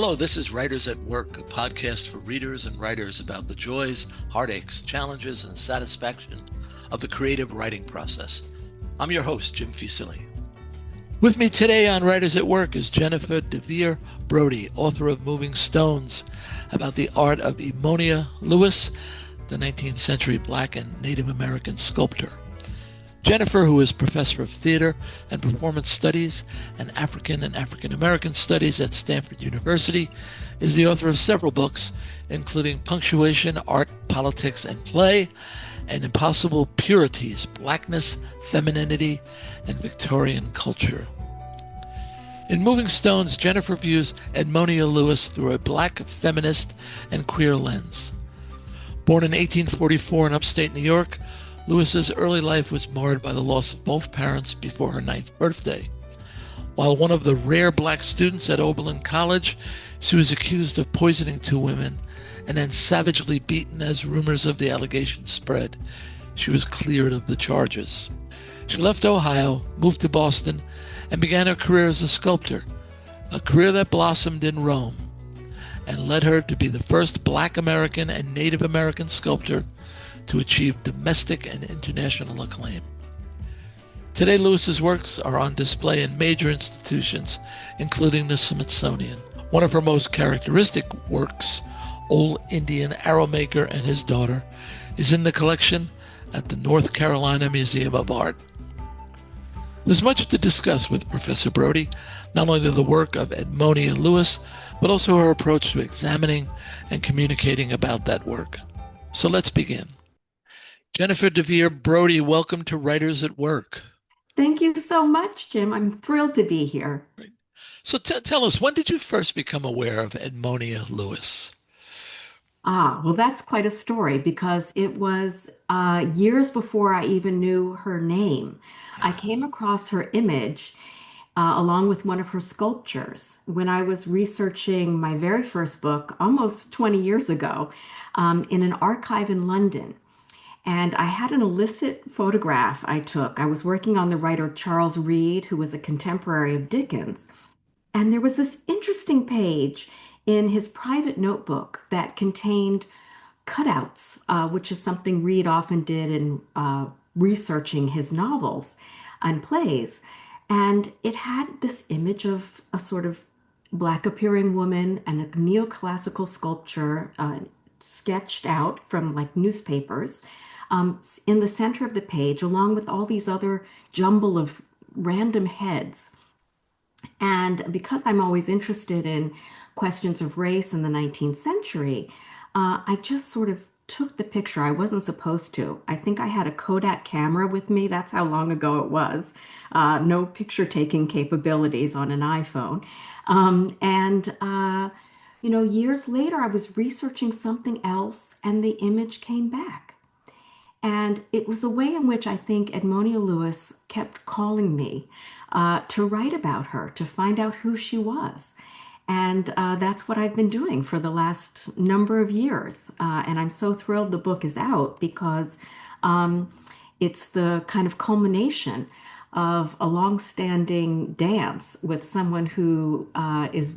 Hello, this is Writers at Work, a podcast for readers and writers about the joys, heartaches, challenges, and satisfaction of the creative writing process. I'm your host, Jim Fusilli. With me today on Writers at Work is Jennifer DeVere Brody, author of Moving Stones, about the art of Edmonia Lewis, the 19th century Black and Native American sculptor. Jennifer, who is professor of theater and performance studies and African American studies at Stanford University, is the author of several books, including Punctuation, Art, Politics, and Play, and Impossible Purities, Blackness, Femininity, and Victorian Culture. In Moving Stones, Jennifer views Edmonia Lewis through a Black feminist and queer lens. Born in 1844 in upstate New York, Lewis's early life was marred by the loss of both parents before her 9th birthday. While one of the rare Black students at Oberlin College, she was accused of poisoning 2 women and then savagely beaten as rumors of the allegations spread. She was cleared of the charges. She left Ohio, moved to Boston, and began her career as a sculptor, a career that blossomed in Rome and led her to be the first Black American and Native American sculptor to achieve domestic and international acclaim. Today, Lewis's works are on display in major institutions, including the Smithsonian. One of her most characteristic works, Old Indian Arrow Maker and His Daughter, is in the collection at the North Carolina Museum of Art. There's much to discuss with Professor Brody, not only the work of Edmonia Lewis, but also her approach to examining and communicating about that work. So let's begin. Jennifer DeVere Brody, welcome to Writers at Work. Thank you so much, Jim. I'm thrilled to be here. Right. So tell us, when did you first become aware of Edmonia Lewis? Well, that's quite a story because it was years before I even knew her name. I came across her image along with one of her sculptures when I was researching my very first book almost 20 years ago in an archive in London. And I had an illicit photograph I took. I was working on the writer Charles Reade, who was a contemporary of Dickens. And there was this interesting page in his private notebook that contained cutouts, which is something Reade often did in researching his novels and plays. And it had this image of a sort of Black appearing woman and a neoclassical sculpture sketched out from like newspapers in the center of the page, along with all these other jumble of random heads. And because I'm always interested in questions of race in the 19th century, I just sort of took the picture. I wasn't supposed to. I think I had a Kodak camera with me. That's how long ago it was. No picture taking capabilities on an iPhone. Years later, I was researching something else and the image came back. And it was a way in which I think Edmonia Lewis kept calling me to write about her, to find out who she was. And that's what I've been doing for the last number of years. And I'm so thrilled the book is out because it's the kind of culmination of a long-standing dance with someone who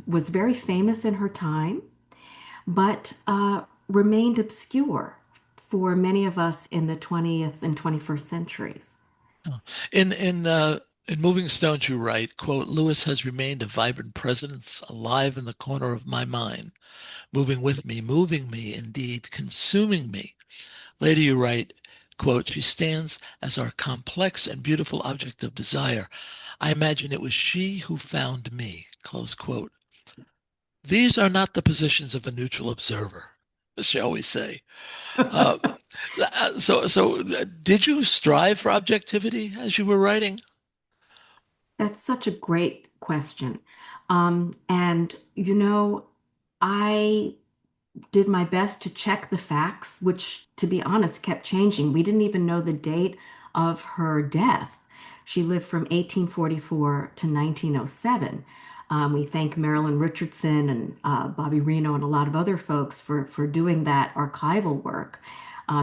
was very famous in her time, but remained obscure for many of us in the 20th and 21st centuries. In Moving Stones, you write, quote, Lewis has remained a vibrant presence, alive in the corner of my mind, moving with me, moving me, indeed, consuming me. Later you write, quote, she stands as our complex and beautiful object of desire. I imagine it was she who found me, close quote. These are not the positions of a neutral observer, shall we say. So did you strive for objectivity as you were writing? That's such a great question. I did my best to check the facts, which, to be honest, kept changing. We didn't even know the date of her death. She lived from 1844 to 1907. We thank Marilyn Richardson and Bobby Reno and a lot of other folks for doing that archival work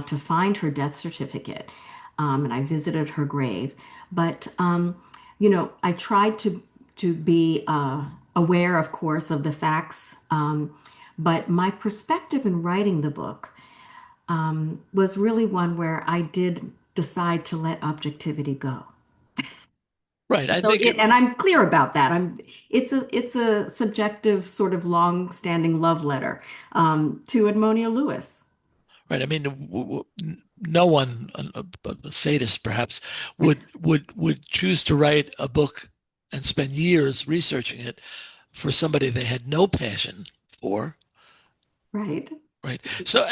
to find her death certificate. And I visited her grave. But I tried to be aware, of course, of the facts. But my perspective in writing the book was really one where I did decide to let objectivity go. Right. I So think it, and I'm clear about that. It's a subjective sort of long-standing love letter to Edmonia Lewis. right. I mean, no one, a sadist perhaps, would choose to write a book and spend years researching it for somebody they had no passion for. Right. Right. So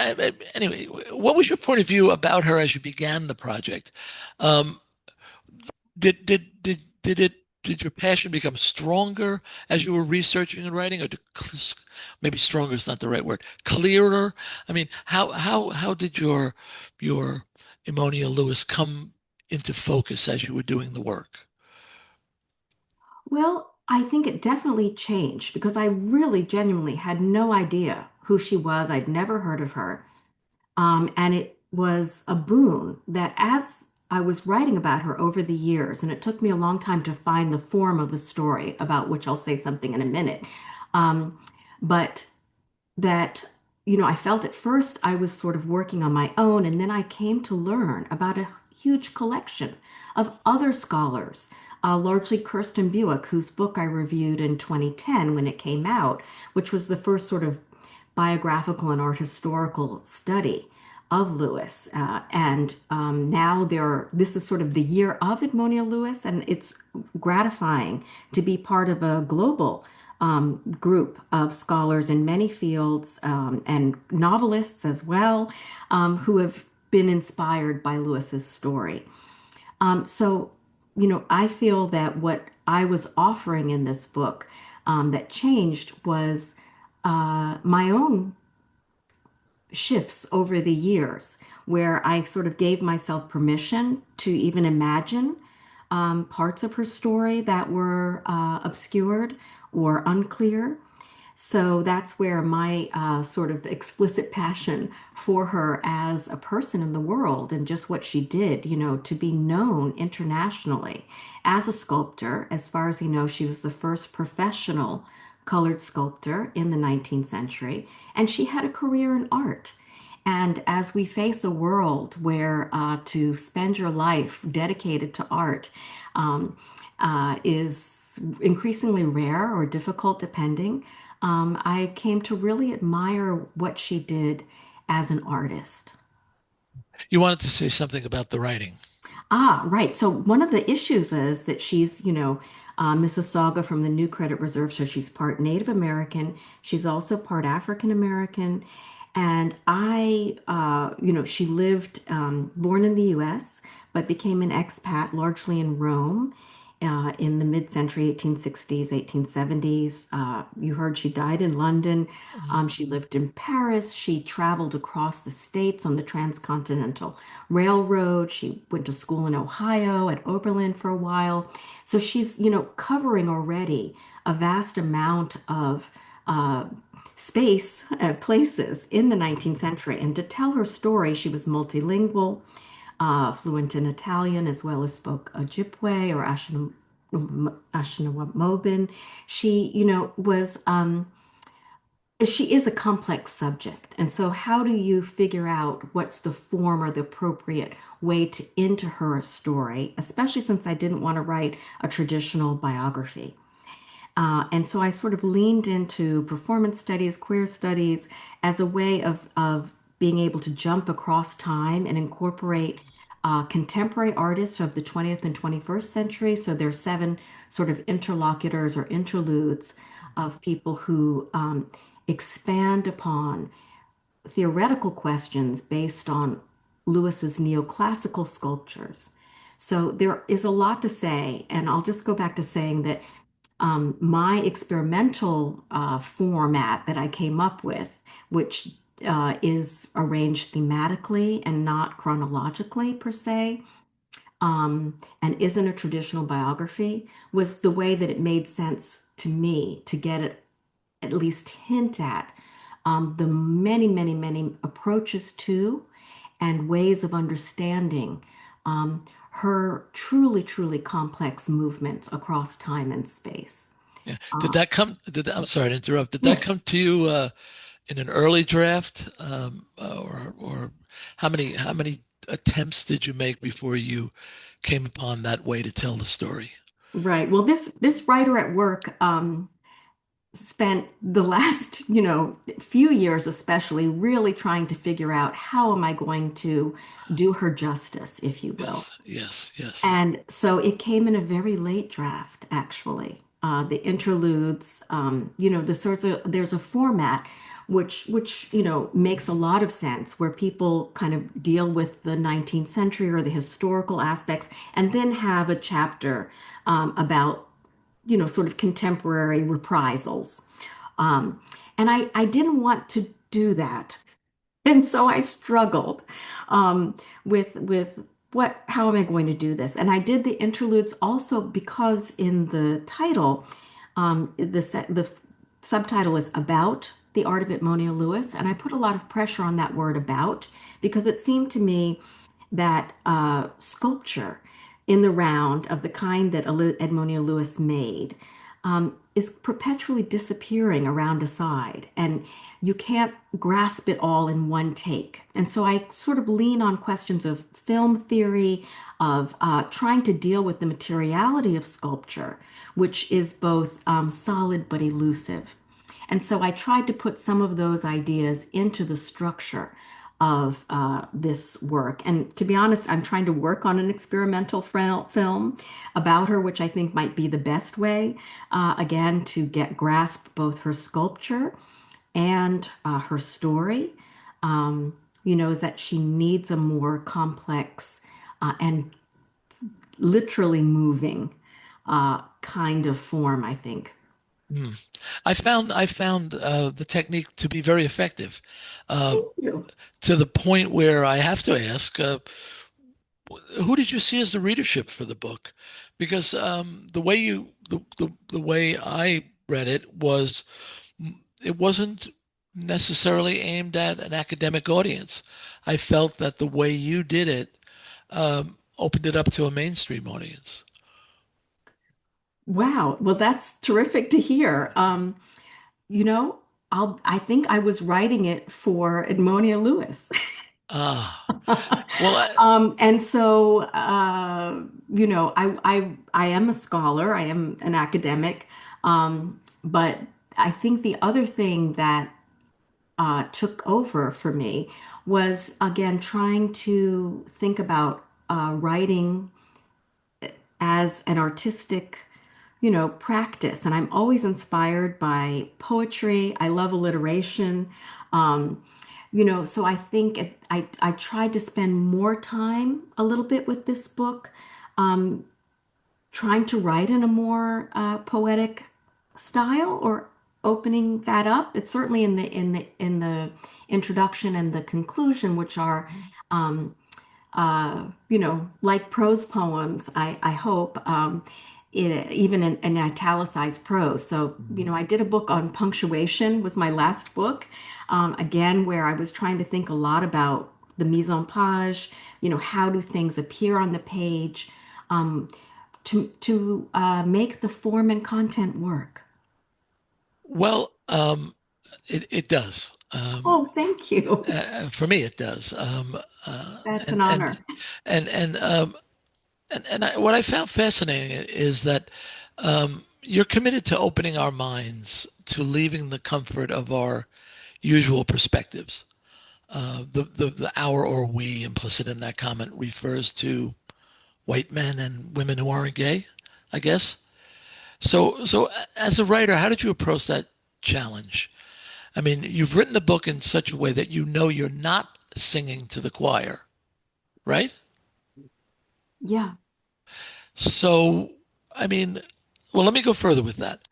anyway, what was your point of view about her as you began the project? Um, did your passion become stronger as you were researching and writing, or maybe stronger is not the right word, clearer? I mean, how did your Emonia Lewis come into focus as you were doing the work? Well, I think it definitely changed because I really genuinely had no idea who she was. I'd never heard of her. And it was a boon that as I was writing about her over the years, and it took me a long time to find the form of the story, about which I'll say something in a minute. Um, but that, I felt at first I was sort of working on my own, and then I came to learn about a huge collection of other scholars, largely Kirsten Buick, whose book I reviewed in 2010 when it came out, which was the first sort of biographical and art historical study of Lewis. And now this is sort of the year of Edmonia Lewis, and it's gratifying to be part of a global group of scholars in many fields and novelists as well, who have been inspired by Lewis's story. So, I feel that what I was offering in this book that changed was my own shifts over the years, where I sort of gave myself permission to even imagine parts of her story that were obscured or unclear. So that's where my sort of explicit passion for her as a person in the world and just what she did, to be known internationally as a sculptor. As far as you know, she was the first professional colored sculptor in the 19th century, and she had a career in art. And as we face a world where to spend your life dedicated to art um, is increasingly rare or difficult, depending, I came to really admire what she did as an artist. You wanted to say something about the writing. Ah, right. So one of the issues is that she's, Mississauga from the New Credit Reserve, so she's part Native American. She's also part African American. And she lived, born in the U.S., but became an expat largely in Rome in the mid-century, 1860s, 1870s. You heard she died in London. Mhm. She lived in Paris. She traveled across the states on the transcontinental railroad. She went to school in Ohio at Oberlin for a while. So she's, covering already a vast amount of space, places in the 19th century. And to tell her story, she was multilingual, fluent in Italian, as well as spoke Ojibwe or Anishinaabe. She, she is a complex subject. And so, how do you figure out what's the form or the appropriate way to enter her story, especially since I didn't want to write a traditional biography? And so I sort of leaned into performance studies, queer studies, as a way of being able to jump across time and incorporate contemporary artists of the 20th and 21st century. So there's seven sort of interlocutors or interludes of people who expand upon theoretical questions based on Lewis's neoclassical sculptures. So there is a lot to say, and I'll just go back to saying that my experimental format that I came up with, which is arranged thematically and not chronologically per se, and isn't a traditional biography, was the way that it made sense to me to get it at least hint at the many, many, many approaches to and ways of understanding her truly, truly complex movements across time and space. Yeah. Did Uh, that come? I'm sorry to interrupt. Did that yeah. come to you in an early draft, or how many attempts did you make before you came upon that way to tell the story? Right. Well, this writer at work spent the last, few years especially really trying to figure out how am I going to do her justice, if you will. Yes, yes, yes. And so it came in a very late draft, actually. The interludes, there's a format which makes a lot of sense where people kind of deal with the 19th century or the historical aspects and then have a chapter about, sort of contemporary reprisals. Um, and I didn't want to do that. And so I struggled with how am I going to do this? And I did the interludes also because in the title, the subtitle is About the Art of Edmonia Lewis. And I put a lot of pressure on that word about because it seemed to me that sculpture in the round of the kind that Edmonia Lewis made is perpetually disappearing around a side. And you can't grasp it all in one take. And so I sort of lean on questions of film theory, of trying to deal with the materiality of sculpture, which is both solid but elusive. And so I tried to put some of those ideas into the structure of this work. And to be honest, I'm trying to work on an experimental film about her, which I think might be the best way, again, to grasp both her sculpture and her story. Is that she needs a more complex and literally moving kind of form, I think. Hmm. I found the technique to be very effective, uh, Thank you. to the point where I have to ask, who did you see as the readership for the book? Because the way I read it was it wasn't necessarily aimed at an academic audience. I felt that the way you did it opened it up to a mainstream audience. Wow. Well, that's terrific to hear. You know, I think I was writing it for Edmonia Lewis. Ah, well, And so, I am a scholar, I am an academic, but I think the other thing that took over for me was again trying to think about writing as an artistic, practice. And I'm always inspired by poetry. I love alliteration. Um, so I think I tried to spend more time a little bit with this book, um, trying to write in a more poetic style or opening that up. It's certainly in the introduction and the conclusion, which are um, like prose poems, I hope, even in italicized prose. So, I did a book on punctuation, was my last book, again, where I was trying to think a lot about the mise en page, how do things appear on the page, um, to make the form and content work. well, it does. Oh, thank you. For me, it does. That's an And and honor. and and what I found fascinating is that you're committed to opening our minds to leaving the comfort of our usual perspectives. The our or we implicit in that comment refers to white men and women who aren't gay, I guess. So as a writer, how did you approach that challenge? I mean, you've written the book in such a way that you know you're not singing to the choir, right? Yeah. So, I mean, well, let me go further with that.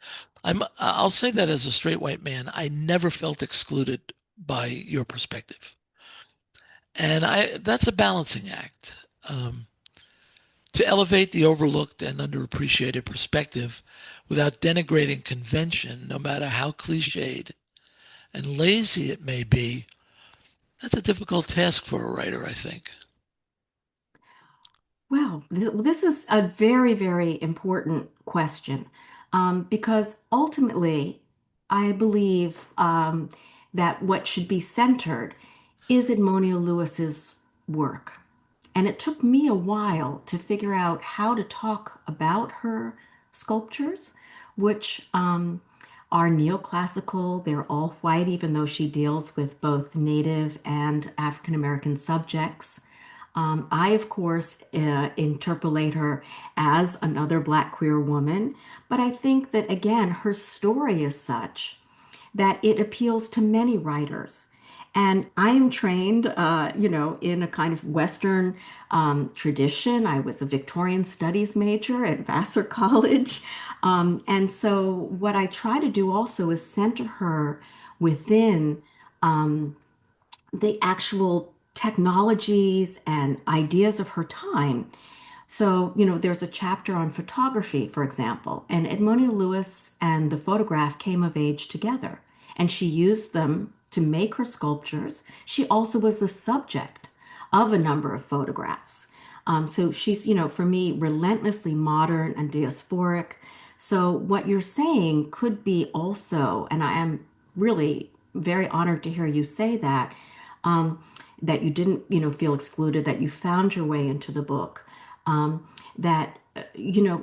I'll say that as a straight white man, I never felt excluded by your perspective. And that's a balancing act. Um, to elevate the overlooked and underappreciated perspective without denigrating convention, no matter how cliched and lazy it may be, that's a difficult task for a writer, I think. Well, this is a very, very important question. because ultimately, I believe that what should be centered is Edmonia Lewis's work. And it took me a while to figure out how to talk about her sculptures, which are neoclassical. They're all white, even though she deals with both Native and African American subjects. I, of course, interpolate her as another Black queer woman, but I think that, again, her story is such that it appeals to many writers. And I am trained, in a kind of Western tradition. I was a Victorian studies major at Vassar College. And so what I try to do also is center her within the actual technologies and ideas of her time. So, there's a chapter on photography, for example, and Edmonia Lewis and the photograph came of age together, and she used them to make her sculptures. She also was the subject of a number of photographs. So she's, for me, relentlessly modern and diasporic. So what you're saying could be also, and I am really very honored to hear you say that, that you didn't, feel excluded, that you found your way into the book, that,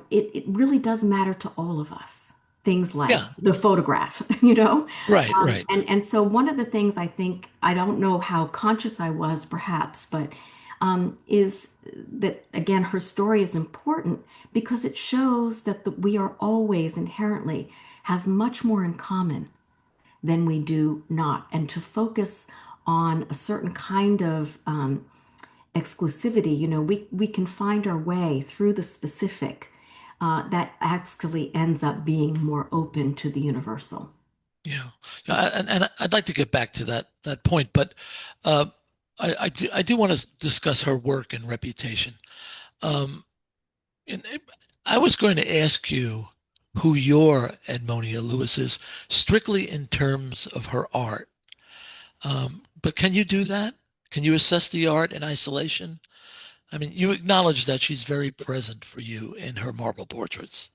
it really does matter to all of us. Things like Yeah, the photograph, right, right. and so one of the things I think, I don't know how conscious I was perhaps, but is that, again, her story is important because it shows that we are always inherently have much more in common than we do not. And to focus on a certain kind of exclusivity, we can find our way through the specific that actually ends up being more open to the universal. Yeah, yeah, and I'd like to get back to that point, but uh, I do want to discuss her work and reputation. Um, and I was going to ask you who your Edmonia Lewis is, strictly in terms of her art. But can you do that? Can you assess the art in isolation? I mean, you acknowledge that she's very present for you in her marble portraits.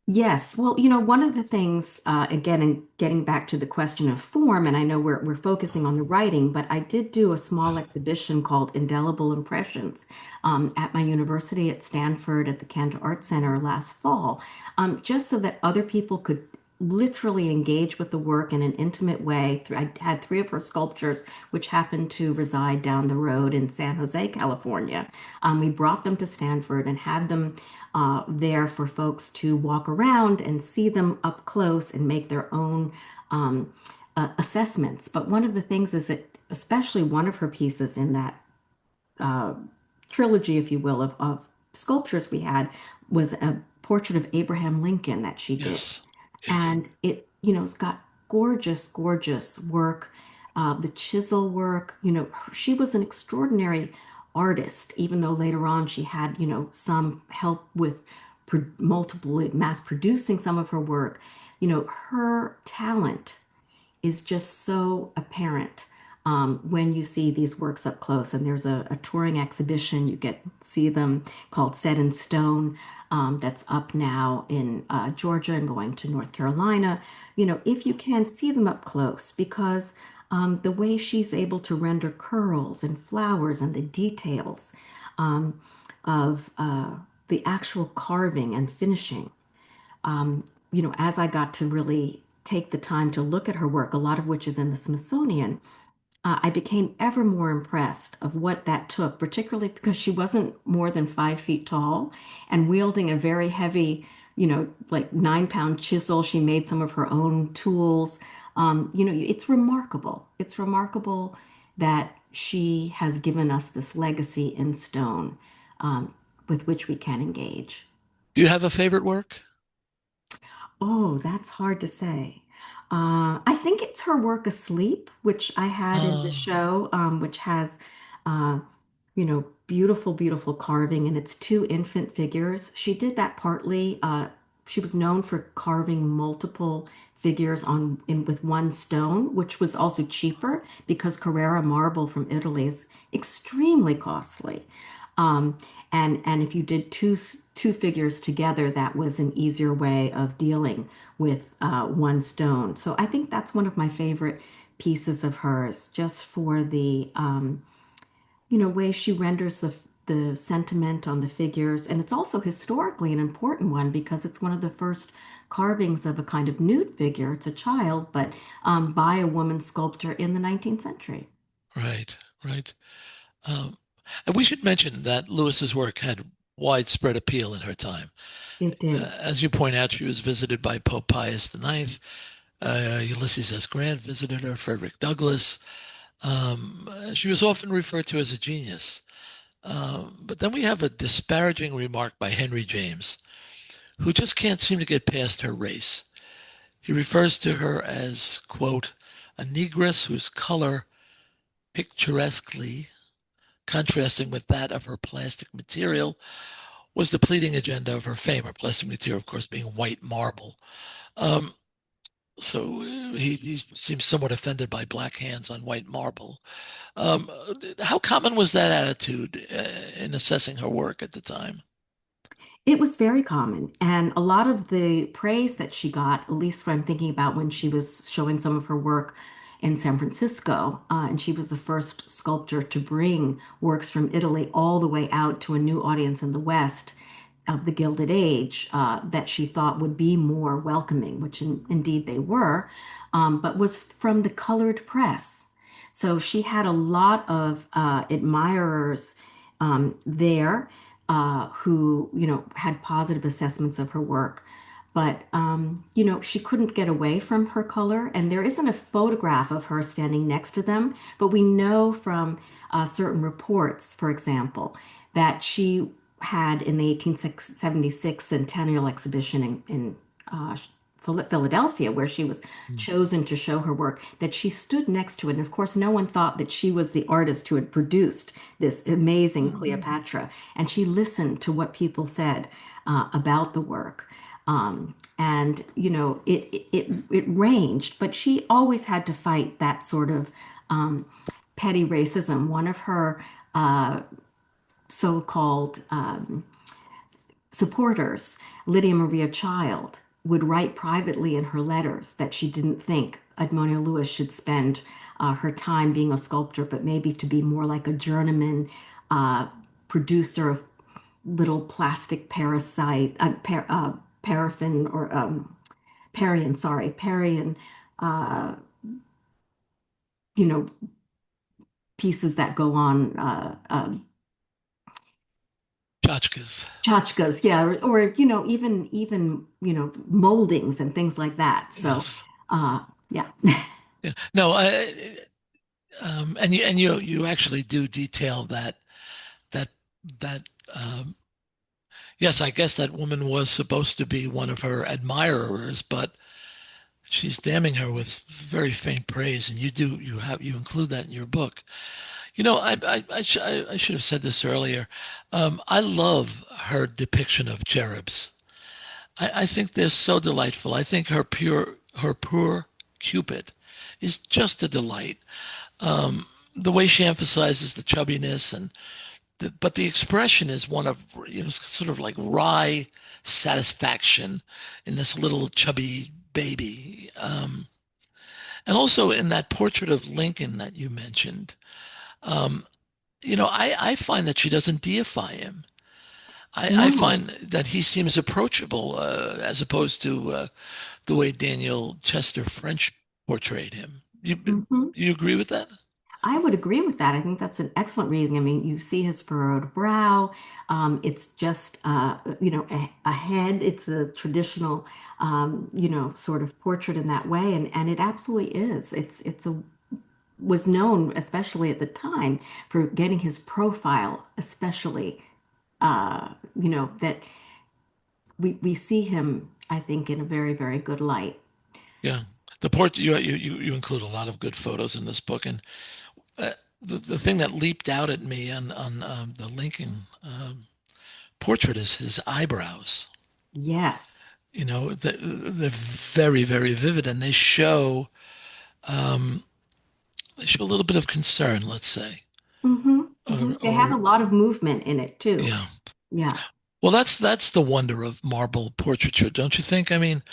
Yes. Well, one of the things, again, and getting back to the question of form, and I know we're focusing on the writing, but I did do a small exhibition called Indelible Impressions at my university at Stanford at the Cantor Art Center last fall, just so that other people could literally engage with the work in an intimate way. I had three of her sculptures, which happened to reside down the road in San Jose, California. We brought them to Stanford and had them there for folks to walk around and see them up close and make their own assessments. But one of the things is that, especially one of her pieces in that uh, trilogy, if you will, of sculptures we had, was a portrait of Abraham Lincoln that she did. Yes, yes. And it's got gorgeous, gorgeous work. The chisel work, she was an extraordinary artist, even though later on she had, some help with multiple mass producing some of her work. Her talent is just so apparent when you see these works up close. And there's a touring exhibition, you get see them, called Set in Stone, that's up now in Georgia and going to North Carolina. If you can see them up close, because the way she's able to render curls and flowers and the details of the actual carving and finishing, as I got to really take the time to look at her work, a lot of which is in the Smithsonian, I became ever more impressed of what that took, particularly because she wasn't more than 5 feet tall and wielding a very heavy, like 9-pound chisel. She made some of her own tools. It's remarkable. It's remarkable that she has given us this legacy in stone with which we can engage. Do you have a favorite work? Oh, that's hard to say. I think it's her work Asleep, which I had in the Uh, show, which has, uh, beautiful, beautiful carving, and it's two infant figures. She did that partly. She was known for carving multiple figures with one stone, which was also cheaper because Carrara marble from Italy is extremely costly. Um, and if you did two figures together, that was an easier way of dealing with one stone. So I think that's one of my favorite pieces of hers, just for the way she renders the sentiment on the figures. And it's also historically an important one because it's one of the first carvings of a kind of nude figure. It's a child, but by a woman sculptor in the 19th century. Right, right. Um, and we should mention that Lewis's work had widespread appeal in her time. It did. As you point out, she was visited by Pope Pius IX. Ulysses S. Grant visited her, Frederick Douglass. She was often referred to as a genius. But then we have a disparaging remark by Henry James, who just can't seem to get past her race. He refers to her as, quote, a negress whose color picturesquely contrasting with that of her plastic material was the pleading agenda of her fame. Her plastic material, of course, being white marble. Um, so he seems somewhat offended by black hands on white marble. Um, how common was that attitude in assessing her work at the time? It was very common. And a lot of the praise that she got, at least what I'm thinking about when she was showing some of her work in San Francisco, and she was the first sculptor to bring works from Italy all the way out to a new audience in the West of the Gilded Age, that she thought would be more welcoming, which indeed they were, but was from the colored press. So she had a lot of admirers there, who, had positive assessments of her work. But, she couldn't get away from her color. And there isn't a photograph of her standing next to them. But we know from certain reports, for example, that she had in the 1876 Centennial Exhibition in Philadelphia, where she was chosen to show her work, that she stood next to it. And of course, no one thought that she was the artist who had produced this amazing Cleopatra. And she listened to what people said about the work. And it ranged, but she always had to fight that sort of petty racism. One of her so-called supporters, Lydia Maria Child, would write privately in her letters that she didn't think Edmonia Lewis should spend her time being a sculptor, but maybe to be more like a journeyman producer of little plastic paraffin or Parian, sorry, Parian, uh, you know, pieces that go on Tchotchkes. tchotchkes, yeah, or even moldings and things like that. So, Yes. uh, yeah, Yeah. No, and you actually do detail that that yes, I guess that woman was supposed to be one of her admirers, but she's damning her with very faint praise, and you include that in your book. I should have said this earlier. I love her depiction of cherubs. I think they're so delightful. I think her poor Cupid is just a delight. The way she emphasizes the chubbiness but the expression is one of, sort of like wry satisfaction in this little chubby baby. And also in that portrait of Lincoln that you mentioned, um, I find that she doesn't deify him. I no. find that he seems approachable, as opposed to the way Daniel Chester French portrayed him. Mhm. You agree with that? I would agree with that. I think that's an excellent reason. I mean, you see his furrowed brow. It's just, a head. It's a traditional, sort of portrait in that way, and it absolutely is. It's was known, especially at the time, for getting his profile, especially, that we see him, I think, in a very, very good light. Yeah. The port you include a lot of good photos in this book, and uh, the thing that leaped out at me on the Lincoln portrait is his eyebrows. Yes. They're very, very vivid, and um, they show a little bit of concern, let's say, Hmm. or They have a lot of movement in it too. yeah. Yeah. Well, that's the wonder of marble portraiture, don't you think? I mean,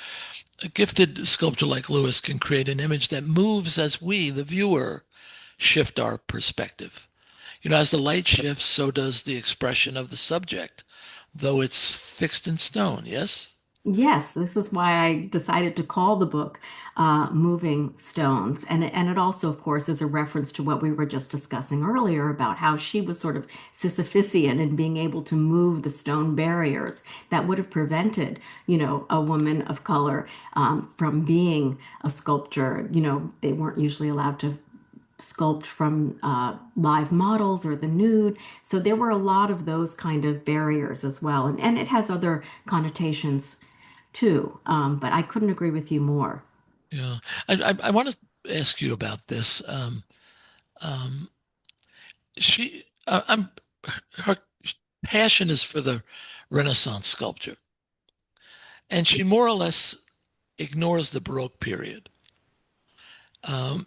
a gifted sculptor like Lewis can create an image that moves as we, the viewer, shift our perspective. As the light shifts, so does the expression of the subject, though it's fixed in stone, yes? Yes, this is why I decided to call the book Moving Stones. And it also, of course, is a reference to what we were just discussing earlier about how she was sort of Sisyphusian in being able to move the stone barriers that would have prevented, a woman of color from being a sculptor. They weren't usually allowed to sculpt from live models or the nude. So there were a lot of those kind of barriers as well. And it has other connotations too. But I couldn't agree with you more. Yeah. I want to ask you about this. Um, I'm her passion is for the Renaissance sculpture, and she more or less ignores the Baroque period.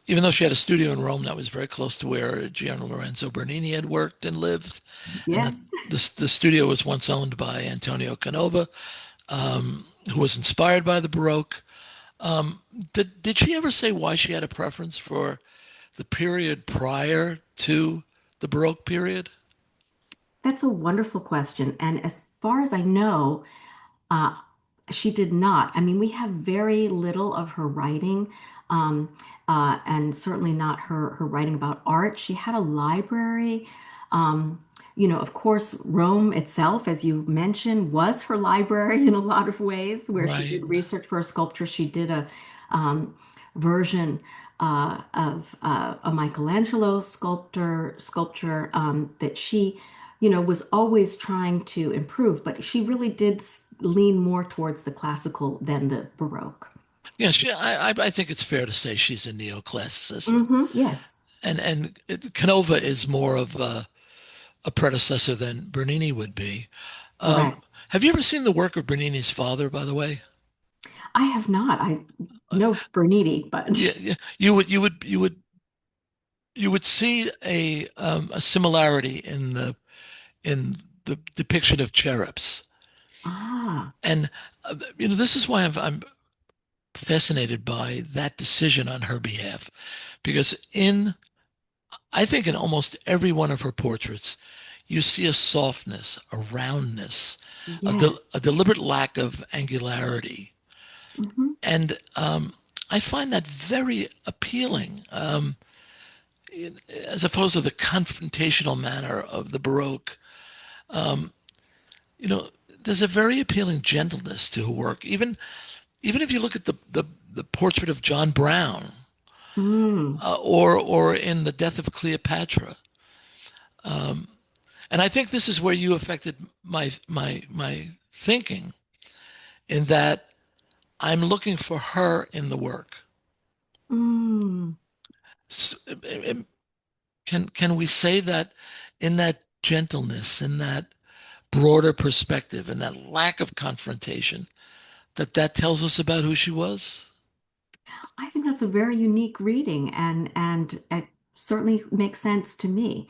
Even though she had a studio in Rome that was very close to where Gianni Lorenzo Bernini had worked and lived, and that Yes. the studio was once owned by Antonio Canova, who was inspired by the Baroque. Um, did she ever say why she had a preference for the period prior to the Baroque period? That's a wonderful question. And as far as I know, Uh, she did not. I mean, we have very little of her writing, um, and certainly not her writing about art. She had a library. Um, of course, Rome itself, as you mentioned, was her library in a lot of ways, where she Right. did research for a sculpture. She did a version of a Michelangelo sculpture that she was always trying to improve, but she really did lean more towards the classical than the Baroque. Yeah, I think it's fair to say she's a neoclassicist, Yes, Canova is more of a predecessor than Bernini would be. correct. Have you ever seen the work of Bernini's father, by the way? I have not. I Uh, know Bernini, but yeah, yeah. You would see a similarity in the depiction of cherubs, ah, and this is why I'm fascinated by that decision on her behalf, because I think in almost every one of her portraits, you see a softness, a roundness, yes. a deliberate lack of angularity. Hmm. And I find that very appealing, as opposed to the confrontational manner of the Baroque. Um, you know, there's a very appealing gentleness to her work. Even if you look at the portrait of John Brown, Mm. or in The Death of Cleopatra. And I think this is where you affected my thinking, in that I'm looking for her in the work. Mm. Can we say that in that gentleness, in that broader perspective, in that lack of confrontation, that tells us about who she was? I think that's a very unique reading, and it certainly makes sense to me.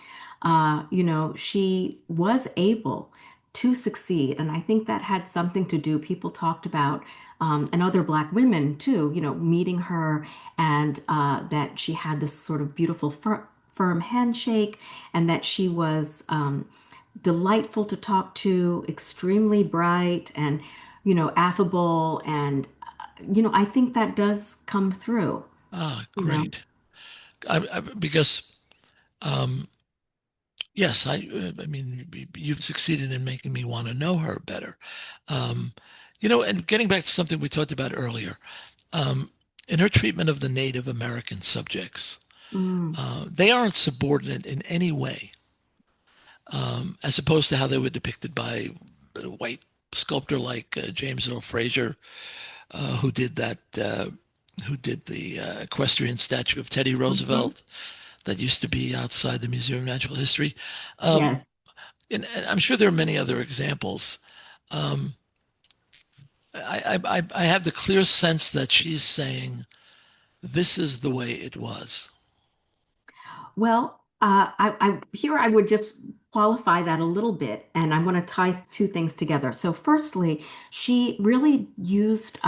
She was able to succeed, and I think that had something to do. People talked about, and other Black women too, meeting her, and that she had this sort of beautiful, firm handshake, and that she was delightful to talk to, extremely bright, and affable, and I think that does come through, Ah, you know. great. Because yes, I mean, you've succeeded in making me want to know her better. Um, and getting back to something we talked about earlier, um, in her treatment of the Native American subjects, Mm, they aren't subordinate in any way, as opposed to how they were depicted by a white sculptor like James Earl Fraser, who did the equestrian statue of Teddy mhm. Roosevelt that used to be outside the Museum of Natural History. Um, Yes. and I'm sure there are many other examples. Um, I have the clear sense that she's saying this is the way it was. Well, Here I would just qualify that a little bit, and I want to tie two things together. So, firstly, she really used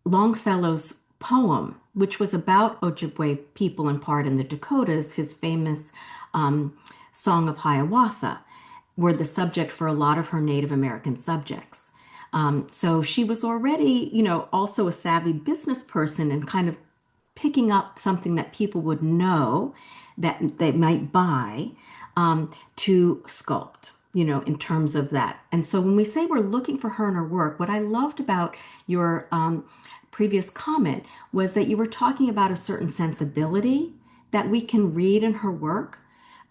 Longfellow's poem, which was about Ojibwe people in part in the Dakotas, his famous um, Song of Hiawatha, were the subject for a lot of her Native American subjects. So she was already, also a savvy business person and kind of picking up something that people would know that they might buy to sculpt, in terms of that. And so when we say we're looking for her in her work, what I loved about your previous comment was that you were talking about a certain sensibility that we can read in her work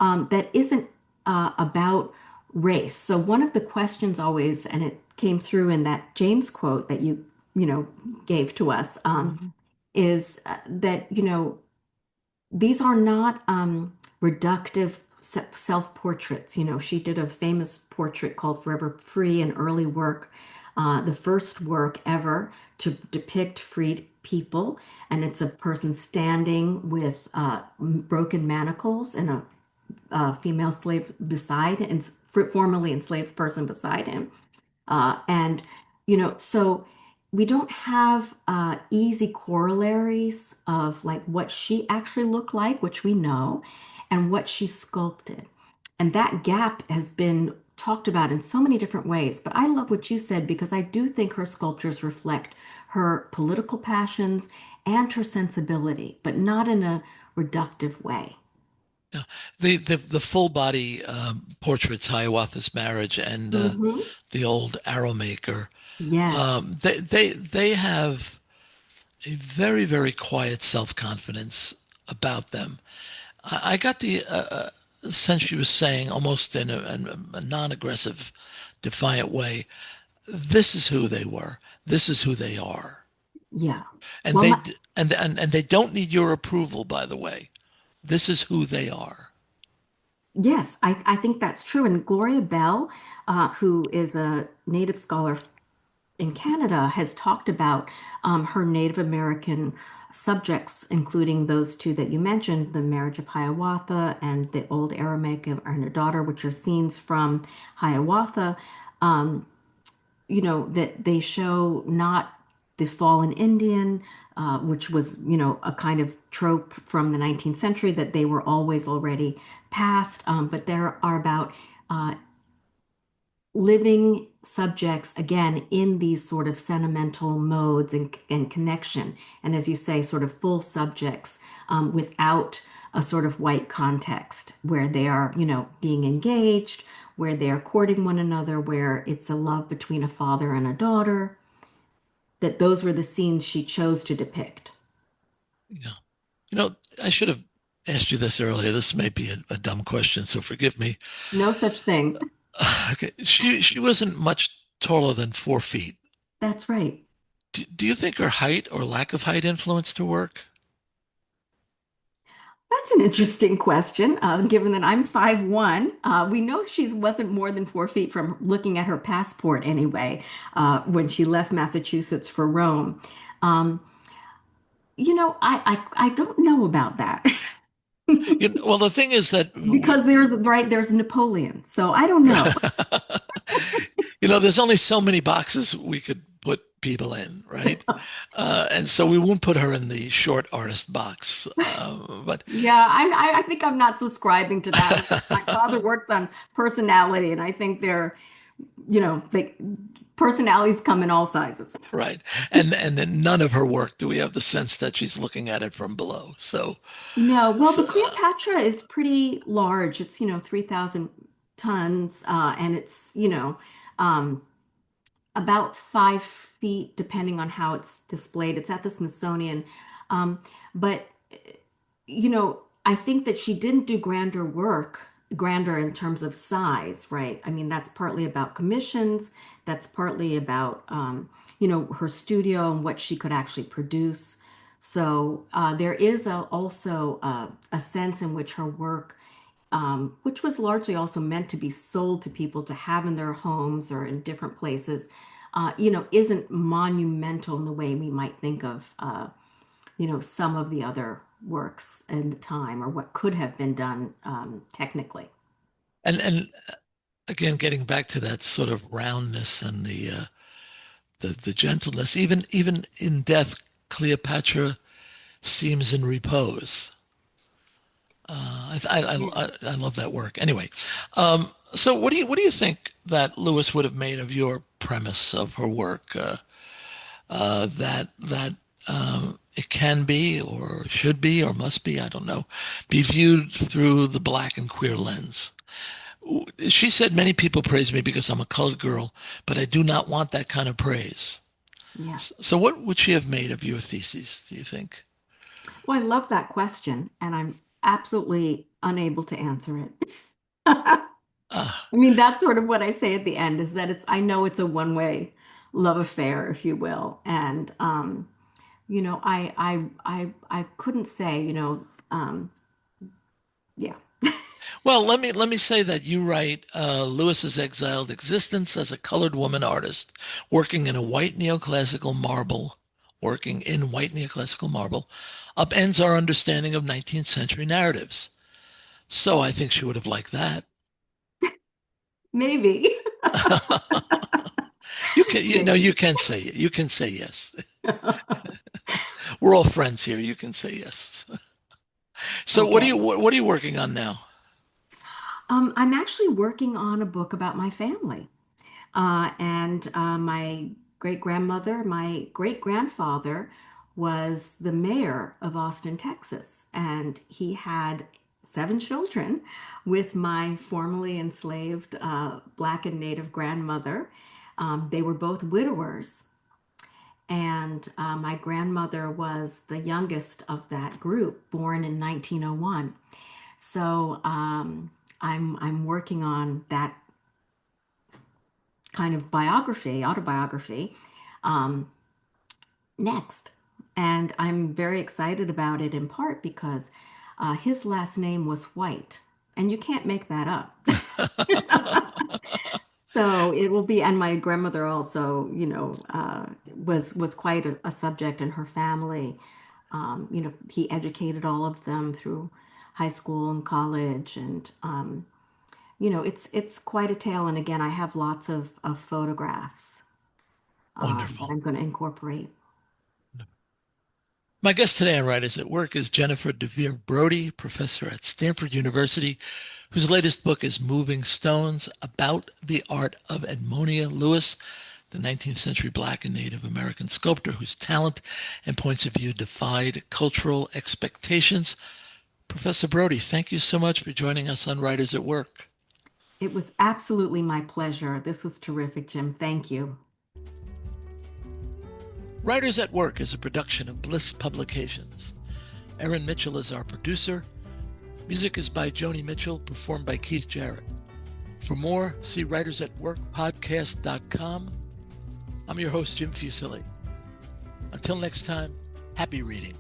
that isn't about race. So one of the questions always, and it came through in that James quote that you gave to us, is that, these are not reductive self-portraits. She did a famous portrait called Forever Free, an early work, the first work ever to depict freed people. And it's a person standing with broken manacles and a female slave beside, and formerly enslaved person beside him. And, so we don't have easy corollaries of like what she actually looked like, which we know, and what she sculpted. And that gap has been talked about in so many different ways. But I love what you said because I do think her sculptures reflect her political passions and her sensibility, but not in a reductive way. Yeah. The full body portraits, Hiawatha's Marriage and Hmm. the old Arrow Maker, Yes. they have a very, very quiet self-confidence about them. I got the sense she was saying almost in a non-aggressive, defiant way, this is who they were. This is who they are. Yeah. And Well, they and they don't need your approval, by the way. This is who they are. yes, I think that's true. And Gloria Bell, who is a Native scholar in Canada, has talked about her Native American subjects, including those two that you mentioned, the Marriage of Hiawatha and the Old Aramaic and her daughter, which are scenes from Hiawatha. Um, that they show not the fallen Indian, which was, a kind of trope from the 19th century that they were always already past, but there are about uh, living subjects, again, in these sort of sentimental modes and connection. And as you say, sort of full subjects without a sort of white context where they are, being engaged, where they are courting one another, where it's a love between a father and a daughter, that those were the scenes she chose to depict. Yeah. I should have asked you this earlier. This may be a dumb question, so forgive me. No such thing. Okay. She wasn't much taller than 4 feet. That's right. Do you think her height or lack of height influenced her work? That's an interesting question, given that I'm 5'1". We know she wasn't more than 4 feet from looking at her passport anyway, when she left Massachusetts for Rome. Um, I don't know about that Well, the thing is that because there's Napoleon. So I don't know. there's only so many boxes we could put people in, right? And so we won't put her in the short artist box. But Yeah, I think I'm not subscribing to that. My father works on personality, and I think they personalities come in all sizes. right, and in none of her work do we have the sense that she's looking at it from below. No, well, So the Cleopatra is pretty large. It's, 3,000 tons, and it's, um, about 5 feet, depending on how it's displayed. It's at the Smithsonian. But, I think that she didn't do grander in terms of size, right? I mean, that's partly about commissions. That's partly about, her studio and what she could actually produce. So there is also a sense in which her work, which was largely also meant to be sold to people to have in their homes or in different places, isn't monumental in the way we might think of, some of the other works in the time, or what could have been done technically. And again, getting back to that sort of roundness and the gentleness, even in death, Cleopatra seems in repose. I love that work. Anyway, so what do you think that Lewis would have made of your premise of her work? That it can be, or should be, or must be, I don't know, be viewed through the black and queer lens. She said, many people praise me because I'm a colored girl, but I do not want that kind of praise. Yeah. So what would she have made of your thesis, do you think? Well, I love that question, and I'm absolutely unable to answer it. I Ah, mean, that's sort of what I say at the end, is that I know it's a one-way love affair, if you will. And I couldn't say, yeah. well, let me say that you write Lewis's exiled existence as a colored woman artist working in white neoclassical marble, upends our understanding of 19th century narratives. So I think she would have liked that. Maybe. You Maybe. can say yes. We're all friends here. You can say yes. So Okay. what are you working on now? I'm actually working on a book about my family. And my great-grandmother, my great-grandfather was the mayor of Austin, Texas, and he had 7 children with my formerly enslaved Black and Native grandmother. They were both widowers, and my grandmother was the youngest of that group, born in 1901. So I'm working on that kind of autobiography, um, next. And I'm very excited about it in part because his last name was White, and you can't make that up. So it will be, and my grandmother also, was quite a subject in her family. He educated all of them through high school and college, and it's quite a tale. And again, I have lots of photographs that Wonderful. I'm going to incorporate. My guest today on Writers at Work is Jennifer DeVere Brody, professor at Stanford University, whose latest book is Moving Stones, about the art of Edmonia Lewis, the 19th century Black and Native American sculptor whose talent and points of view defied cultural expectations. Professor Brody, thank you so much for joining us on Writers at Work. It was absolutely my pleasure. This was terrific, Jim. Thank you. Writers at Work is a production of Bliss Publications. Erin Mitchell is our producer. Music is by Joni Mitchell, performed by Keith Jarrett. For more, see writersatworkpodcast.com. I'm your host, Jim Fusili. Until next time, happy reading.